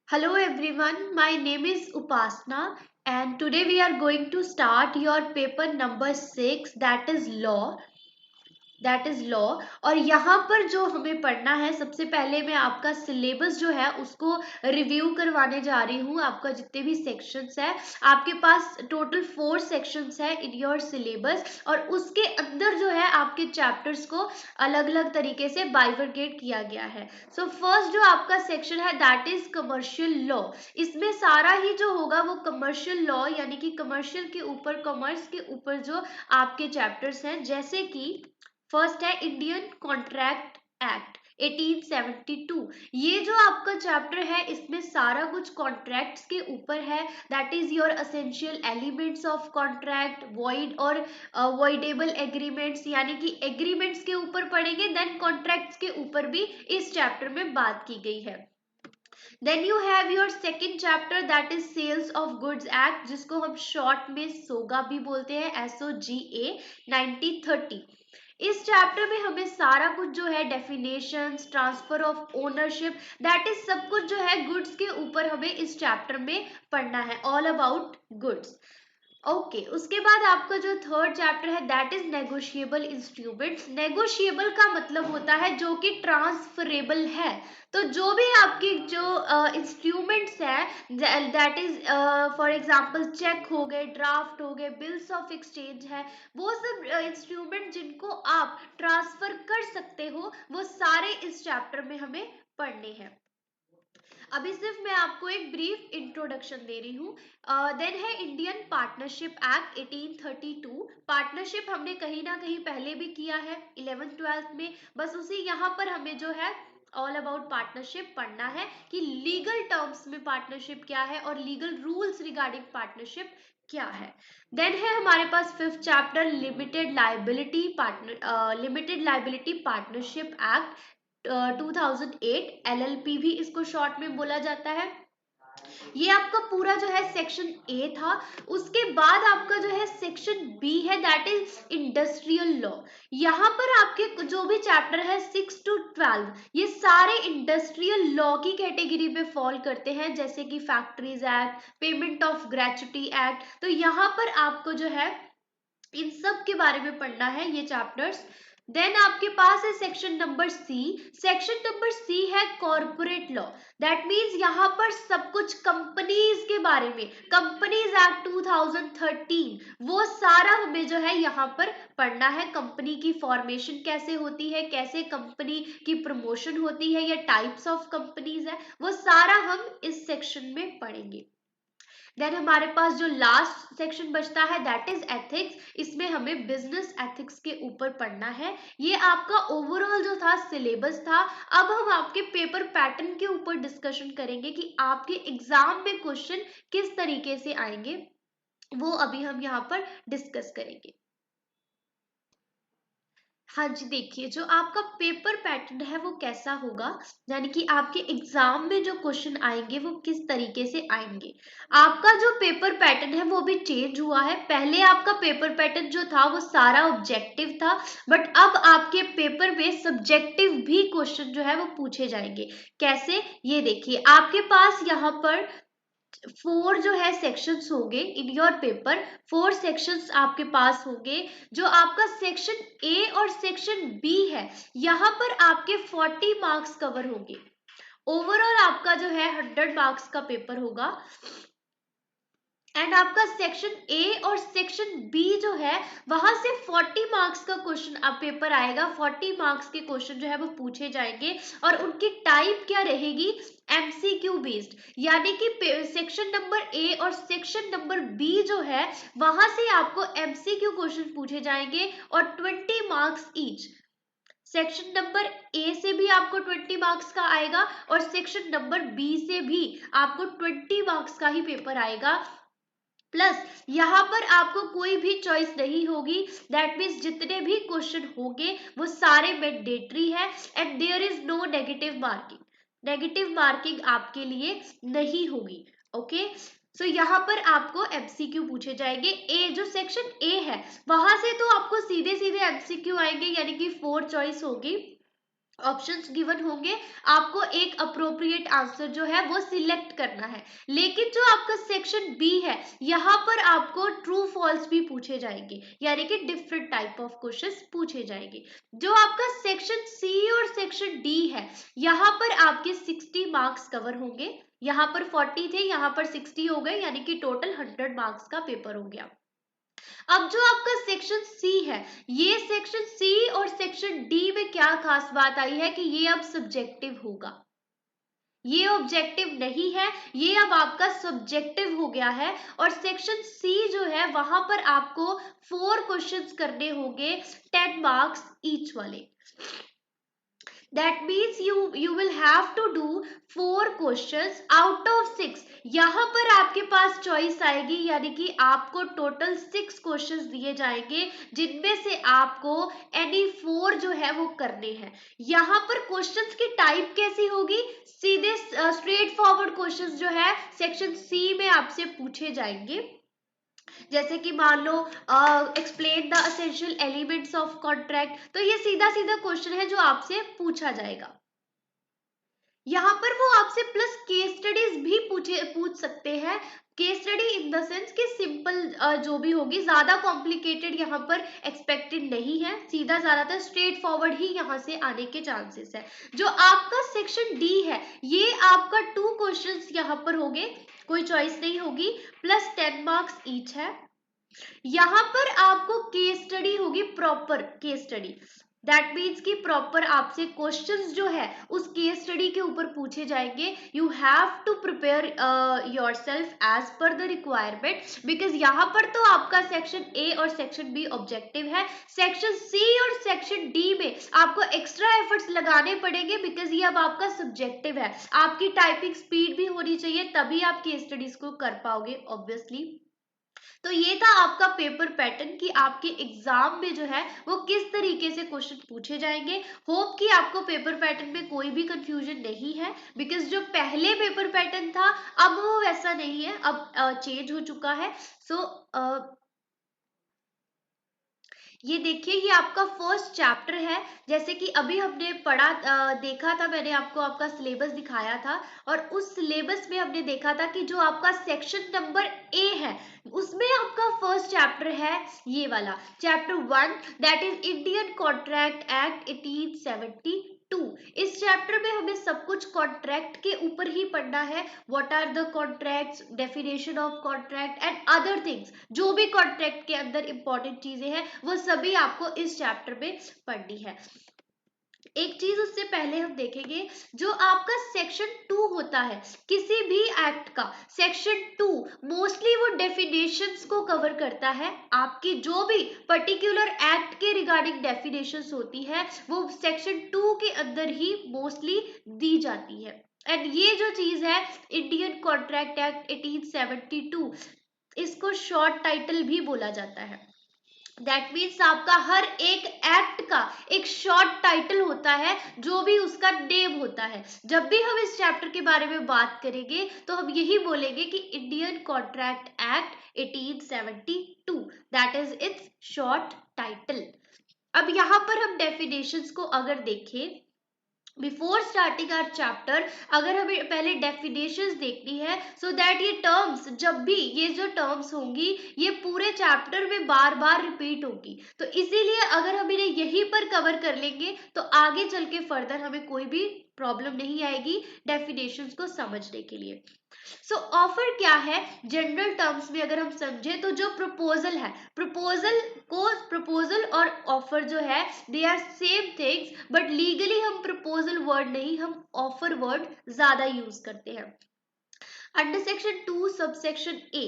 Hello everyone, my name is Upasna and today we are going to start your paper number 6 that is law. और यहाँ पर जो हमें पढ़ना है, सबसे पहले मैं आपका सिलेबस जो है उसको रिव्यू करवाने जा रही हूँ। आपका जितने भी सेक्शंस है, आपके पास टोटल 4 सेक्शंस है इन योर सिलेबस और उसके अंदर जो है आपके चैप्टर्स को अलग अलग तरीके से बाइफरकेट किया गया है। सो फर्स्ट जो आपका सेक्शन है दैट इज कमर्शियल लॉ। इसमें सारा ही जो होगा वो कमर्शियल लॉ यानी कि कमर्शियल के ऊपर, कॉमर्स के ऊपर जो आपके चैप्टर्स हैं, जैसे कि फर्स्ट है इंडियन कॉन्ट्रैक्ट एक्ट 1872। ये जो आपका चैप्टर है इसमें सारा कुछ कॉन्ट्रैक्ट्स के ऊपर है। That is your essential elements of contract, void और वॉइडेबल एग्रीमेंट्स यानी कि एग्रीमेंट्स के ऊपर पढ़ेंगे। देन कॉन्ट्रैक्ट्स के ऊपर भी इस चैप्टर में बात की गई है। Then you have your second chapter that is sales of goods act, जिसको हम शॉर्ट में सोगा भी बोलते हैं, SOGA 1930। इस चैप्टर में हमें सारा कुछ जो है definitions, transfer of ownership, that is सब कुछ जो है गुड्स के ऊपर हमें इस चैप्टर में पढ़ना है, ऑल अबाउट गुड्स। ओके उसके बाद आपका जो थर्ड चैप्टर है that is negotiable instruments. Negotiable का मतलब होता है जो कि ट्रांसफरेबल है। तो जो भी आपकी जो इंस्ट्रूमेंट्स है that is for example cheque हो गए, ड्राफ्ट हो गए, बिल्स ऑफ एक्सचेंज है, वो सब इंस्ट्रूमेंट जिनको आप ट्रांसफर कर सकते हो वो सारे इस चैप्टर में हमें पढ़ने हैं। अभी सिर्फ मैं आपको एक ब्रीफ इंट्रोडक्शन दे रही हूँ। देन है इंडियन पार्टनरशिप एक्ट 1832। पार्टनरशिप हमने कहीं ना कहीं पहले भी किया है 11th 12th में, बस उसी यहाँ पर हमें जो है ऑल अबाउट पार्टनरशिप पढ़ना है कि लीगल टर्म्स में पार्टनरशिप क्या है और लीगल रूल्स रिगार्डिंग पार्टनरशिप क्या है। देन है हमारे पास fifth chapter limited liability partnership act 2008, LLP भी इसको शॉर्ट में बोला जाता है। ये आपका पूरा जो है सेक्शन ए था। उसके बाद आपका जो है सेक्शन बी है दैट इज इंडस्ट्रियल लॉ। यहाँ पर आपके जो भी चैप्टर है 6 to 12 ये सारे इंडस्ट्रियल लॉ की कैटेगरी में फॉल करते हैं, जैसे कि factories act, payment of gratuity act. तो यहाँ पर आपको जो है इन सब के बारे में पढ़ना है ये चैप्टर्स। देन आपके पास है section number C. Section number C है कॉर्पोरेट लॉ। दैट मीन्स यहाँ पर सब कुछ कंपनीज के बारे में, कंपनीज एक्ट 2013 वो सारा हमें जो है यहाँ पर पढ़ना है। कंपनी की फॉर्मेशन कैसे होती है, कैसे कंपनी की प्रमोशन होती है, या टाइप्स ऑफ कंपनीज है, वो सारा हम इस सेक्शन में पढ़ेंगे। देन हमारे पास जो लास्ट सेक्शन बचता है दैट इज एथिक्स। इसमें हमें बिजनेस एथिक्स के ऊपर पढ़ना है। ये आपका ओवरऑल जो था सिलेबस था। अब हम आपके पेपर पैटर्न के ऊपर डिस्कशन करेंगे कि आपके एग्जाम में क्वेश्चन किस तरीके से आएंगे, वो अभी हम यहाँ पर डिस्कस करेंगे। हाँ जी, देखिए जो आपका पेपर पैटर्न है वो कैसा होगा, यानी कि आपके एग्जाम में जो क्वेश्चन आएंगे वो किस तरीके से आएंगे। आपका जो पेपर पैटर्न है वो भी चेंज हुआ है। पहले आपका पेपर पैटर्न जो था वो सारा ऑब्जेक्टिव था, बट अब आपके पेपर में सब्जेक्टिव भी क्वेश्चन जो है वो पूछे जाएंगे। कैसे, ये देखिए आपके पास यहाँ पर 4 जो है सेक्शंस होंगे इन योर पेपर। 4 सेक्शंस आपके पास होंगे। जो आपका सेक्शन ए और सेक्शन बी है यहाँ पर आपके 40 मार्क्स कवर होंगे। ओवरऑल आपका जो है 100 मार्क्स का पेपर होगा। एंड आपका सेक्शन ए और सेक्शन बी जो है वहां से 40 मार्क्स का क्वेश्चन अब पेपर आएगा। 40 मार्क्स के क्वेश्चन जो है वो पूछे जाएंगे और उनकी टाइप क्या रहेगी, MCQ बेस्ड। यानी कि सेक्शन नंबर ए और सेक्शन नंबर बी जो है वहां से आपको MCQ क्वेश्चन पूछे जाएंगे और 20 marks each. Section number A से भी आपको 20 मार्क्स का आएगा और सेक्शन नंबर बी से भी आपको 20 मार्क्स का ही पेपर आएगा। प्लस यहाँ पर आपको कोई भी चॉइस नहीं होगी। दैट मीन्स जितने भी क्वेश्चन होंगे वो सारे मैंडेटरी है and there is no negative marking. Negative marking आपके लिए नहीं होगी। ओके सो यहाँ पर आपको MCQ पूछे जाएंगे। ए जो सेक्शन ए है वहां से तो आपको सीधे सीधे MCQ आएंगे, यानी कि 4 चॉइस होगी। ऑप्शंस गिवन होंगे, आपको एक अप्रोप्रिएट आंसर जो है वो सिलेक्ट करना है। लेकिन जो आपका सेक्शन बी है, यहाँ पर आपको ट्रू फॉल्स भी पूछे जाएंगे, यानी कि डिफरेंट टाइप ऑफ क्वेश्चंस पूछे जाएंगे। जो आपका सेक्शन सी और सेक्शन डी है, यहाँ पर आपके 60 मार्क्स कवर होंगे। यहाँ पर 40 थे, यहाँ पर 60 हो गए, यानी कि टोटल 100 मार्क्स का पेपर हो गया। अब जो आपका सेक्शन सी है, ये सेक्शन सी और सेक्शन डी में क्या खास बात आई है कि ये अब सब्जेक्टिव होगा, ये ऑब्जेक्टिव नहीं है, ये अब आपका सब्जेक्टिव हो गया है। और सेक्शन सी जो है वहां पर आपको 4 क्वेश्चंस करने होंगे, 10 मार्क्स ईच वाले। That means you will have to do 4 questions out of 6। यहाँ पर आपके पास चॉइस आएगी, यानी कि आपको टोटल 6 क्वेश्चंस दिए जाएंगे, जिनमें से आपको एनी 4 जो है वो करने हैं। यहाँ पर क्वेश्चंस की टाइप कैसी होगी, सीधे स्ट्रेट फॉरवर्ड क्वेश्चंस जो है सेक्शन सी में आपसे पूछे जाएंगे। जैसे कि मान लो explain the essential elements of contract, तो ये सीधा सीधा क्वेश्चन है जो आपसे पूछा जाएगा। यहाँ पर वो आपसे प्लस केस स्टडीज भी पूछ सकते हैं। Case study in the sense कि सिंपल जो भी होगी, ज्यादा कॉम्प्लिकेटेड यहाँ पर एक्सपेक्टेड नहीं है, सीधा ज्यादातर स्ट्रेट फॉरवर्ड ही यहाँ से आने के चांसेस है। जो आपका सेक्शन डी है, ये आपका 2 क्वेश्चंस यहाँ पर होंगे, कोई चॉइस नहीं होगी, प्लस 10 मार्क्स ईच है। यहाँ पर आपको केस स्टडी होगी, proper case study. That means कि प्रॉपर आपसे क्वेश्चंस जो है उस केस स्टडी के ऊपर पूछे जाएंगे। You have to prepare yourself as per the requirement, because यहाँ पर तो आपका सेक्शन ए और सेक्शन बी ऑब्जेक्टिव है, सेक्शन सी और सेक्शन डी में आपको एक्स्ट्रा एफर्ट्स लगाने पड़ेंगे, बिकॉज ये अब आपका सब्जेक्टिव है। आपकी टाइपिंग स्पीड भी होनी चाहिए, तभी आप केस स्टडीज को कर पाओगे ऑब्वियसली। तो ये था आपका पेपर पैटर्न कि आपके एग्जाम में जो है वो किस तरीके से क्वेश्चन पूछे जाएंगे। होप कि आपको पेपर पैटर्न में कोई भी कंफ्यूजन नहीं है, बिकॉज जो पहले पेपर पैटर्न था अब वो वैसा नहीं है, अब चेंज हो चुका है। सो ये देखिए, ये आपका फर्स्ट चैप्टर है। जैसे कि अभी हमने पढ़ा देखा था, मैंने आपको आपका सिलेबस दिखाया था, और उस सिलेबस में हमने देखा था कि जो आपका सेक्शन नंबर ए है उसमें आपका फर्स्ट चैप्टर है ये वाला chapter 1, that is Indian contract act 1872। इस चैप्टर में हमें सब कुछ कॉन्ट्रैक्ट के ऊपर ही पढ़ना है। What are the contracts, definition of contract and other things, जो भी कॉन्ट्रैक्ट के अंदर इंपॉर्टेंट चीजें हैं वो सभी आपको इस चैप्टर में पढ़नी है। एक चीज उससे पहले हम देखेंगे, जो आपका सेक्शन 2 होता है किसी भी एक्ट का, सेक्शन 2 मोस्टली वो डेफिनेशंस को कवर करता है। आपकी जो भी पर्टिकुलर एक्ट के रिगार्डिंग डेफिनेशंस होती है वो सेक्शन 2 के अंदर ही मोस्टली दी जाती है। एंड ये जो चीज है इंडियन कॉन्ट्रैक्ट एक्ट 1872, इसको शॉर्ट टाइटल भी बोला जाता है। दैट मीन्स आपका हर एक एक्ट का एक शॉर्ट टाइटल होता है, जो भी उसका नेम होता है। जब भी हम इस चैप्टर के बारे में बात करेंगे तो हम यही बोलेंगे कि Indian contract act 1872, that is it's short title. अब यहाँ पर हम डेफिनेशंस को अगर देखें, बिफोर स्टार्टिंग आवर चैप्टर, अगर हमें पहले डेफिनेशंस देखनी है, सो दैट ये टर्म्स, जब भी ये जो टर्म्स होंगी ये पूरे चैप्टर में बार बार रिपीट होगी, तो इसीलिए अगर हम इन्हें यहीं पर कवर कर लेंगे तो आगे चल के फर्दर हमें कोई भी प्रॉब्लम नहीं आएगी डेफिनेशंस को समझने के लिए। सो ऑफर क्या है, जनरल टर्म्स में अगर हम समझे तो जो प्रपोजल है, प्रपोजल और ऑफर जो है they are same things, but legally हम प्रपोजल वर्ड नहीं, हम ऑफर वर्ड ज्यादा यूज करते हैं। Under section 2 subsection A,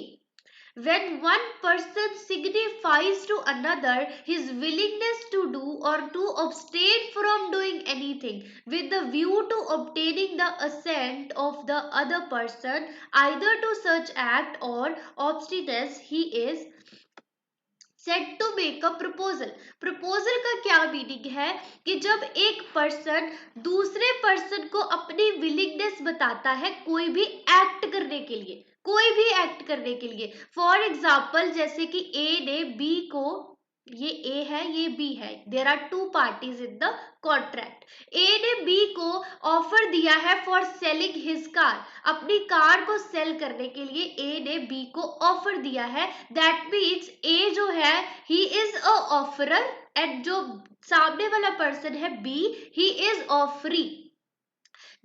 when one person signifies to another his willingness to do or to abstain from doing anything with the view to obtaining the assent of the other person either to such act or abstinence, he is set to make a proposal. Proposal का क्या meaning है कि जब एक person दूसरे person को अपनी willingness बताता है कोई भी एक्ट करने के लिए, कोई भी एक्ट करने के लिए। फॉर एग्जाम्पल, जैसे कि ए ने बी को ये ए है, ये बी है, there are two parties in the contract. A ने बी को ऑफर दिया है फॉर सेलिंग हिज कार, अपनी कार को सेल करने के लिए ए ने बी को ऑफर दिया है। दैट मीन्स ए जो है he is a offeror, and जो सामने वाला पर्सन है बी, ही इज ऑफरी।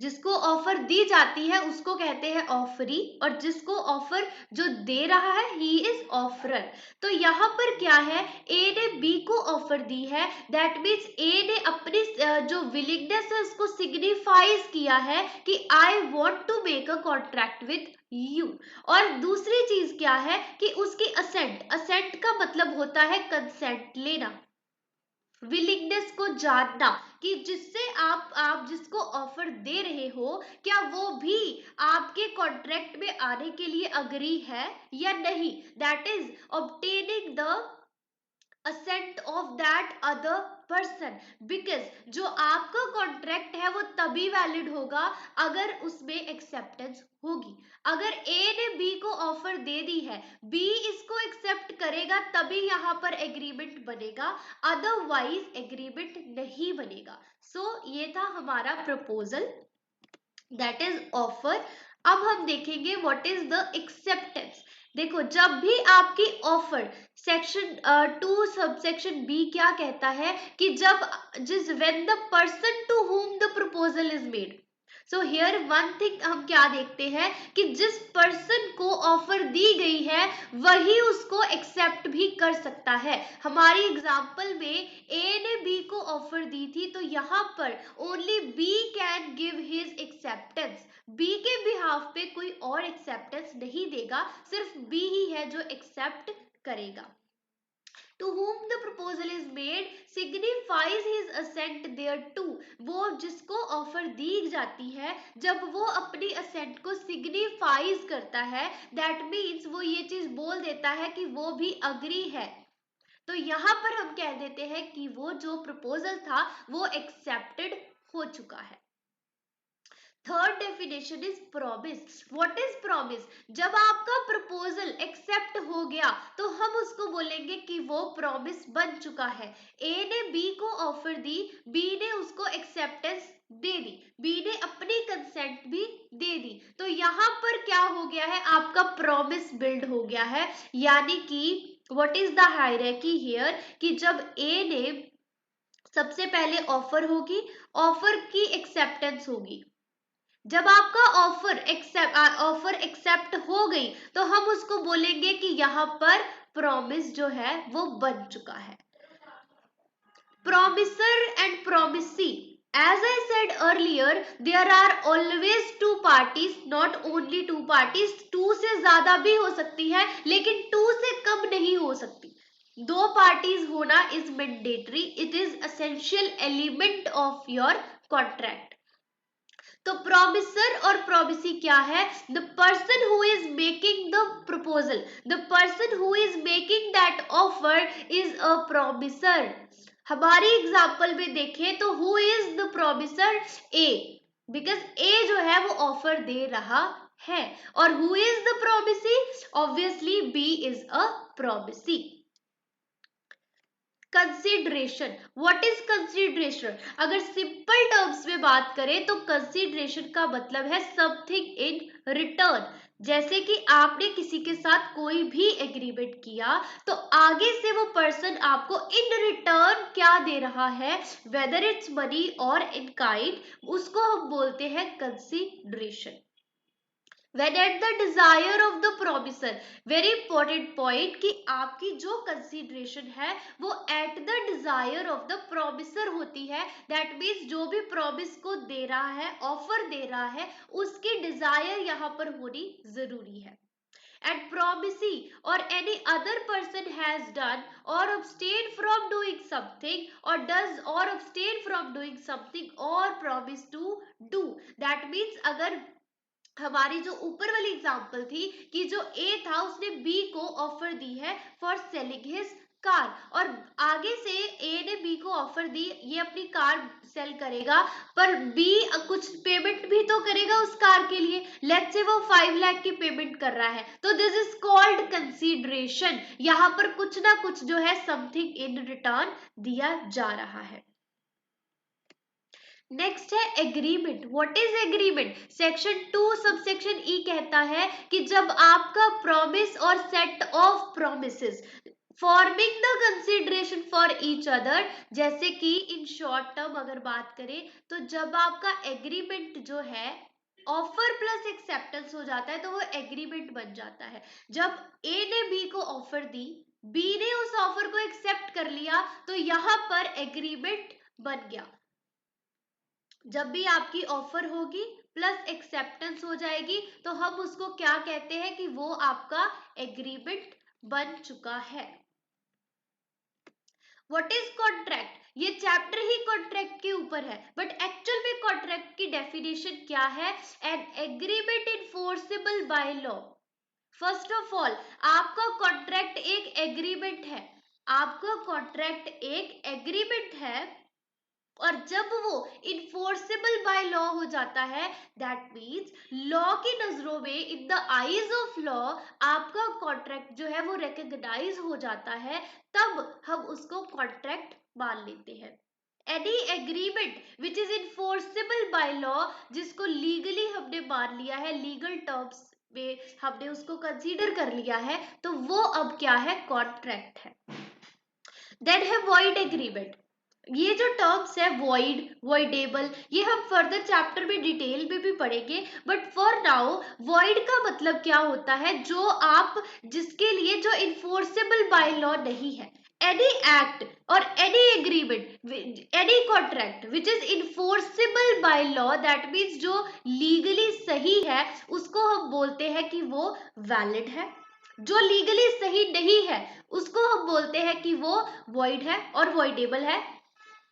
जिसको ऑफर दी जाती है उसको कहते हैं ऑफरी, और जिसको ऑफर जो दे रहा है ही इज ऑफरर। तो यहाँ पर क्या है, ए ने बी को ऑफर दी है, दैट मीन्स ए ने अपनी जो विलिंगनेस है उसको सिग्निफाइज किया है कि I want to make a contract with you. और दूसरी चीज क्या है कि उसकी असेंट, असेंट का मतलब होता है कंसेंट लेना, विलिंगनेस को जानना, कि जिससे आप जिसको ऑफर दे रहे हो क्या वो भी आपके कॉन्ट्रैक्ट में आने के लिए अग्री है या नहीं। That is obtaining the assent of that other person, because जो आपका कॉन्ट्रैक्ट है वो तभी वैलिड होगा अगर उसमें एक्सेप्टेंस होगी। अगर ए ने बी को ऑफर दे दी है, बी इसको एक्सेप्ट करेगा तभी यहाँ पर एग्रीमेंट बनेगा, अदरवाइज एग्रीमेंट नहीं बनेगा। सो ये था हमारा प्रपोजल, दैट इज ऑफर। अब हम देखेंगे व्हाट इज द एक्सेप्टेंस। देखो जब भी आपकी offer, section 2 sub section B क्या कहता है कि जब जिस when the person to whom the proposal is made, so here one thing हम क्या देखते हैं कि जिस पर्सन को ऑफर दी गई है वही उसको एक्सेप्ट भी कर सकता है। हमारी एग्जांपल में ए ने बी को ऑफर दी थी, तो यहाँ पर only B can give his acceptance, B के बिहाफ पे कोई और एक्सेप्टेंस नहीं देगा, सिर्फ बी ही है जो एक्सेप्ट करेगा। To whom the proposal is made signifies his assent thereto, वो जिसको ऑफर दी जाती है जब वो अपनी assent को सिग्निफाइज करता है, दैट मीन्स वो ये चीज बोल देता है कि वो भी अग्री है, तो यहाँ पर हम कह देते हैं कि वो जो प्रपोजल था वो एक्सेप्टेड हो चुका है। Third definition is promise. What is promise? जब आपका प्रपोजल एक्सेप्ट हो गया तो हम उसको बोलेंगे कि वो प्रॉमिस बन चुका है। ए ने बी को ऑफर दी, बी ने उसको एक्सेप्टेंस दे दी, बी ने अपनी कंसेंट भी दे दी, तो यहाँ पर क्या हो गया है, आपका प्रॉमिस बिल्ड हो गया है। यानी कि what is the hierarchy here, कि जब ए ने सबसे पहले ऑफर होगी, ऑफर की एक्सेप्टेंस होगी, जब आपका ऑफर एक्सेप्ट हो गई तो हम उसको बोलेंगे कि यहाँ पर प्रॉमिस जो है वो बन चुका है। Promiser and promisee, as I said earlier, there are always two parties, not only two parties, two से ज्यादा भी हो सकती है लेकिन two से कम नहीं हो सकती, दो पार्टीज होना is mandatory, it is essential element of your contract. तो प्रोमिसर और प्रोमिसी क्या है, the person who is making the proposal, the person who is making that offer is a promisor. हमारी एग्जाम्पल में देखें तो who is the promisor, A, because A जो है वो ऑफर दे रहा है, और who is the promisee, obviously B is a promisee. Consideration, what is consideration? अगर सिंपल टर्म्स में बात करें तो कंसिडरेशन का मतलब है समथिंग इन रिटर्न। जैसे कि आपने किसी के साथ कोई भी एग्रीमेंट किया तो आगे से वो पर्सन आपको इन रिटर्न क्या दे रहा है, वेदर इट्स मनी और इन काइंड, उसको हम बोलते हैं consideration. when at the desire of the promiser, very important point कि आपकी जो कंसिडरेशन है वो at the desire of the promisor होती है, दैट मीन्स जो भी प्रॉमिस को दे रहा है, ऑफर दे रहा है, उसकी डिजायर यहाँ पर होनी जरूरी है। And promisee or any other person has done or abstained from doing something or does or abstain from doing something or promise to do, that means अगर हमारी जो ऊपर वाली एग्जांपल थी कि जो ए था उसने बी को ऑफर दी है फॉर सेलिंग हिज कार, और आगे से ए ने बी को ऑफर दी, ये अपनी कार सेल करेगा, पर बी कुछ पेमेंट भी तो करेगा उस कार के लिए। लेट्स से वो 5 लाख की पेमेंट कर रहा है, तो दिस इज कॉल्ड कंसीडरेशन। यहाँ पर कुछ ना कुछ जो है समथिंग इन रिटर्न दिया जा रहा है। नेक्स्ट है agreement. What is agreement? Section 2 subsection E कहता है कि जब आपका प्रॉमिस और set of promises forming the consideration for each other, जैसे कि इन शॉर्ट टर्म अगर बात करें तो जब आपका एग्रीमेंट जो है ऑफर प्लस एक्सेप्टेंस हो जाता है तो वो एग्रीमेंट बन जाता है। जब ए ने बी को ऑफर दी, बी ने उस ऑफर को एक्सेप्ट कर लिया, तो यहां पर एग्रीमेंट बन गया। जब भी आपकी ऑफर होगी प्लस एक्सेप्टेंस हो जाएगी तो हम उसको क्या कहते हैं कि वो आपका एग्रीमेंट बन चुका है। What is contract? ये चैप्टर ही कॉन्ट्रैक्ट के ऊपर है, बट एक्चुअल में कॉन्ट्रैक्ट की डेफिनेशन क्या है? An agreement enforceable by law. First of all, आपका कॉन्ट्रैक्ट एक एग्रीमेंट है, आपका कॉन्ट्रैक्ट एक एग्रीमेंट है, और जब वो इन्फोर्सेबल बाय लॉ हो जाता है, दैट मीन्स लॉ की नजरों में, in the eyes of law, आपका कॉन्ट्रैक्ट जो है वो रिकॉग्नाइज हो जाता है, तब हम उसको कॉन्ट्रैक्ट मान लेते हैं। Any agreement which is enforceable by law, जिसको लीगली हमने मान लिया है, लीगल टर्म्स में हमने उसको कंसीडर कर लिया है, तो वो अब क्या है? कॉन्ट्रैक्ट है। देन है वॉइड एग्रीमेंट। ये जो टर्म्स है वॉइड, वॉइडेबल, ये हम फर्दर चैप्टर में डिटेल में भी पढ़ेंगे, बट फॉर नाउ वॉइड का मतलब क्या होता है? जो आप, जिसके लिए जो इन्फोर्सेबल बाय लॉ नहीं है। एनी एक्ट और any agreement, any contract which is enforceable by law, that means जो लीगली सही है, उसको हम बोलते हैं कि वो वैलिड है। जो लीगली सही नहीं है उसको हम बोलते हैं कि वो वॉइड है और वॉइडेबल है।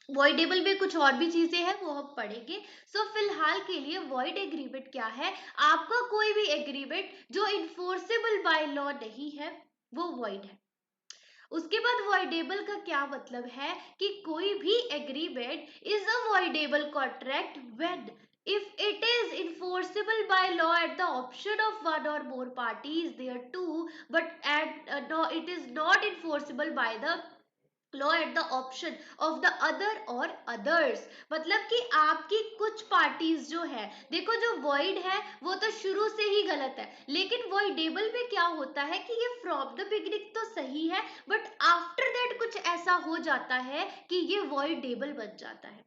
वॉइडेबल में कुछ और भी चीजें हैं, वो हम पढ़ेंगे। सो फिलहाल के लिए वॉइड एग्रीमेंट क्या है? आपका कोई भी एग्रीमेंट जो इन्फोर्सेबल बाय लॉ नहीं है, वो वॉइड है। उसके बाद वॉइडेबल का क्या मतलब है? कि कोई भी agreement is a voidable contract when if it is enforceable by law at the option of one or more parties there too, but no, it is not enforceable by the law at the option of the other और others. मतलब कि आपकी कुछ parties जो है, देखो जो void है वो तो शुरू से ही गलत है, लेकिन वॉइडेबल में क्या होता है कि ये फ्रॉम द बिगिनिंग तो सही है, बट आफ्टर दैट कुछ ऐसा हो जाता है कि ये वॉइडेबल बन जाता है।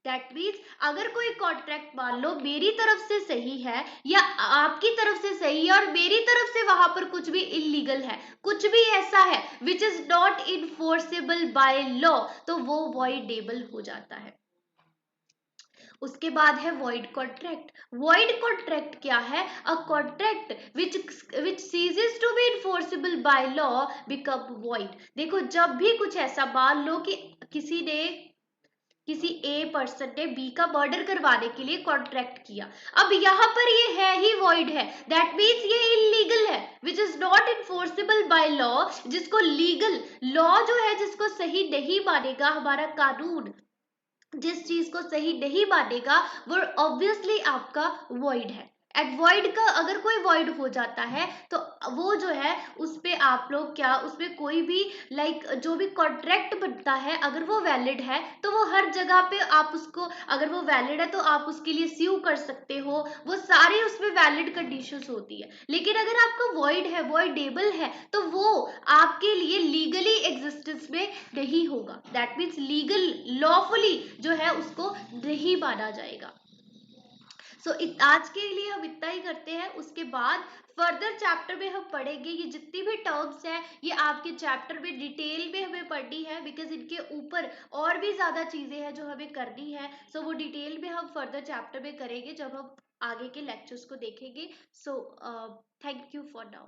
दैट मीन्स अगर कोई कॉन्ट्रैक्ट मान लो मेरी तरफ से सही है या आपकी तरफ से सही है, और मेरी तरफ से वहां पर कुछ भी इलीगल है, कुछ भी ऐसा है which is not enforceable by law, तो वो वॉइडेबल हो जाता है। उसके बाद है वॉइड कॉन्ट्रैक्ट। वॉइड कॉन्ट्रैक्ट क्या है? A contract which ceases to be enforceable by law become void. देखो जब भी कुछ ऐसा, मान लो कि किसी ए पर्सन ने बी का मर्डर करवाने के लिए कॉन्ट्रैक्ट किया, अब यहाँ पर ये है ही वॉइड है, दैट मीन्स ये इलीगल है, which is not enforceable by law. जिसको लीगल लॉ जो है, जिसको सही नहीं मानेगा हमारा कानून, जिस चीज को सही नहीं मानेगा, वो ऑब्वियसली आपका वॉइड है। एंड वॉइड का अगर कोई वॉइड हो जाता है तो वो जो है उस पे आप लोग क्या, उसमें कोई भी जो भी कॉन्ट्रैक्ट बनता है, अगर वो वैलिड है तो वो हर जगह पे आप उसको, अगर वो वैलिड है तो आप उसके लिए स्यू कर सकते हो, वो सारी उसमें वैलिड कंडीशंस होती है। लेकिन अगर आपका वॉइड है, वॉइडेबल है, तो वो आपके लिए लीगली एग्जिस्टेंस में नहीं होगा, दैट मीन्स लीगल लॉफुली जो है उसको नहीं माना जाएगा। आज के लिए हम इतना ही करते हैं। उसके बाद फर्दर चैप्टर में हम पढ़ेंगे, ये जितनी भी टर्म्स हैं ये आपके चैप्टर में डिटेल में हमें पढ़नी है, बिकॉज इनके ऊपर और भी ज्यादा चीजें हैं जो हमें करनी है। सो वो डिटेल में हम फर्दर चैप्टर में करेंगे जब हम आगे के लेक्चर्स को देखेंगे। So thank you for now.